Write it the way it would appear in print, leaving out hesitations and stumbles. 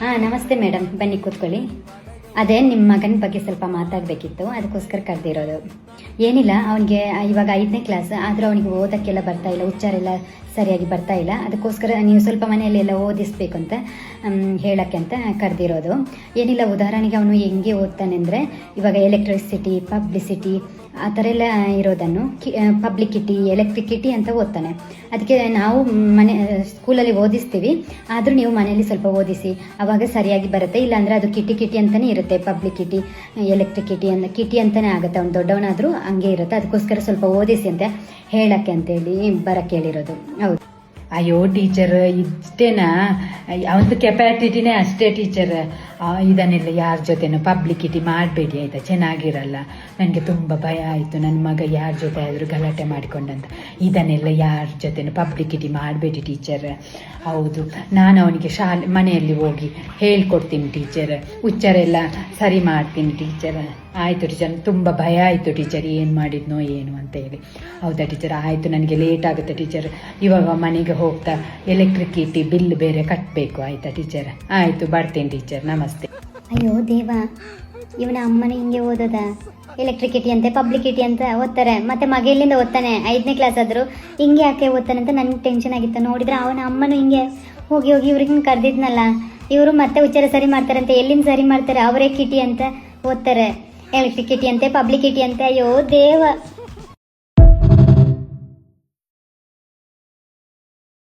ನಮಸ್ತೆ ಮೇಡಮ್, ಬನ್ನಿ ಕೂತ್ಕೊಳ್ಳಿ. ಅದೇ ನಿಮ್ಮ ಮಗನ ಬಗ್ಗೆ ಸ್ವಲ್ಪ ಮಾತಾಡಬೇಕಿತ್ತು, ಅದಕ್ಕೋಸ್ಕರ ಕರೆದಿರೋದು. ಏನಿಲ್ಲ, ಅವನಿಗೆ ಇವಾಗ 5ನೇ ಕ್ಲಾಸ್, ಆದರೂ ಅವನಿಗೆ ಓದೋಕ್ಕೆಲ್ಲ ಬರ್ತಾ ಇಲ್ಲ, ಉಚ್ಚಾರ ಎಲ್ಲ ಸರಿಯಾಗಿ ಬರ್ತಾ ಇಲ್ಲ. ಅದಕ್ಕೋಸ್ಕರ ನೀವು ಸ್ವಲ್ಪ ಮನೆಯಲ್ಲಿ ಎಲ್ಲ ಓದಿಸ್ಬೇಕು ಅಂತ ಹೇಳೋಕ್ಕೆ ಅಂತ ಕರೆದಿರೋದು. ಏನಿಲ್ಲ, ಉದಾಹರಣೆಗೆ ಅವನು ಹೆಂಗೆ ಓದ್ತಾನೆ ಅಂದರೆ, ಇವಾಗ ಎಲೆಕ್ಟ್ರಿಸಿಟಿ, ಪಬ್ಲಿಸಿಟಿ ಆ ಥರ ಎಲ್ಲ ಇರೋದನ್ನು ಪಬ್ಲಿಕಿಟಿ, ಎಲೆಕ್ಟ್ರಿಕಿಟಿ ಅಂತ ಓದ್ತಾನೆ. ಅದಕ್ಕೆ ನಾವು ಸ್ಕೂಲಲ್ಲಿ ಓದಿಸ್ತೀವಿ, ಆದರೂ ನೀವು ಮನೆಯಲ್ಲಿ ಸ್ವಲ್ಪ ಓದಿಸಿ, ಆವಾಗ ಸರಿಯಾಗಿ ಬರುತ್ತೆ. ಇಲ್ಲಾಂದರೆ ಅದು ಕಿಟಿ ಅಂತಲೇ ಇರುತ್ತೆ. ಪಬ್ಲಿಕಿಟಿ, ಎಲೆಕ್ಟ್ರಿಕಿಟಿ ಕಿಟಿ ಅಂತಲೇ ಆಗುತ್ತೆ. ಅವ್ನು ದೊಡ್ಡವನಾದರೂ ಹಂಗೆ ಇರುತ್ತೆ. ಅದಕ್ಕೋಸ್ಕರ ಸ್ವಲ್ಪ ಓದಿಸಿ ಅಂತ ಹೇಳೋಕ್ಕೆ ಅಂತೇಳಿ ಬರೋಕ್ಕೆ ಹೇಳಿರೋದು. ಹೌದು. ಅಯ್ಯೋ ಟೀಚರ್, ಇಷ್ಟೇನಾ? ಅವನದು ಕೆಪಾಸಿಟಿನೇ ಅಷ್ಟೇ ಟೀಚರ್. ಇದನ್ನೆಲ್ಲ ಯಾರ ಜೊತೆನೂ ಪಬ್ಲಿಕಿಟಿ ಮಾಡಬೇಡಿ ಆಯಿತಾ, ಚೆನ್ನಾಗಿರಲ್ಲ. ನನಗೆ ತುಂಬ ಭಯ ಆಯಿತು, ನನ್ನ ಮಗ ಯಾರ ಜೊತೆ ಆದರೂ ಗಲಾಟೆ ಮಾಡಿಕೊಂಡಂತ. ಇದನ್ನೆಲ್ಲ ಯಾರ ಜೊತೆನೂ ಪಬ್ಲಿಕಿಟಿ ಮಾಡಬೇಡಿ ಟೀಚರ್. ಹೌದು, ನಾನು ಅವನಿಗೆ ಮನೆಯಲ್ಲಿ ಹೋಗಿ ಹೇಳ್ಕೊಡ್ತೀನಿ ಟೀಚರ್, ಉಚ್ಚಾರ ಎಲ್ಲ ಸರಿ ಮಾಡ್ತೀನಿ ಟೀಚರ್. ಆಯಿತು ಟೀಚರ್, ತುಂಬ ಭಯ ಆಯಿತು ಟೀಚರ್, ಏನು ಮಾಡಿದ್ನೋ ಏನು ಅಂತ ಹೇಳಿ. ಹೌದಾ ಟೀಚರ್? ಆಯಿತು, ನನಗೆ ಲೇಟ್ ಆಗುತ್ತೆ ಟೀಚರ್. ಇವಾಗ ಮನೆಗೆ ಹೋಗ್ತಾ ಎಲೆಕ್ಟ್ರಿಸಿಟಿ ಬಿಲ್ ಬೇರೆ ಕಟ್ಟಬೇಕು. ಆಯಿತಾ ಟೀಚರ್? ಆಯಿತು, ಬರ್ತೀನಿ ಟೀಚರ್. ನಮಸ್ತೆ. ಅಯ್ಯೋ ದೇವ, ಇವನ ಅಮ್ಮನ ಹಿಂಗೆ ಓದೋದ? ಎಲೆಕ್ಟ್ರಿಕಿಟಿ ಅಂತೆ, ಪಬ್ಲಿಕಿಟಿ ಅಂತ ಓದ್ತಾರೆ. ಮತ್ತೆ ಮಗ ಎಲ್ಲಿಂದ ಓದ್ತಾನೆ? 5ನೇ ಕ್ಲಾಸ್ ಆದರೂ ಹಿಂಗೆ ಯಾಕೆ ಓದ್ತಾನೆ ಅಂತ ನನಗೆ ಟೆನ್ಷನ್ ಆಗಿತ್ತು. ನೋಡಿದ್ರೆ ಅವನ ಅಮ್ಮನೂ ಹಿಂಗೆ ಹೋಗಿ ಇವ್ರಿಗೆ ಕರೆದಿದ್ನಲ್ಲ, ಇವರು ಮತ್ತೆ ಉಚ್ಚಾರ ಸರಿ ಮಾಡ್ತಾರೆ ಅಂತ. ಎಲ್ಲಿಂದ ಸರಿ ಮಾಡ್ತಾರೆ? ಅವರೇ ಕಿಟಿ ಅಂತ ಓದ್ತಾರೆ, ಎಲೆಕ್ಟ್ರಿಕಿಟಿ ಅಂತೆ, ಪಬ್ಲಿಕಿಟಿ ಅಂತೆ. ಅಯ್ಯೋ ದೇವ.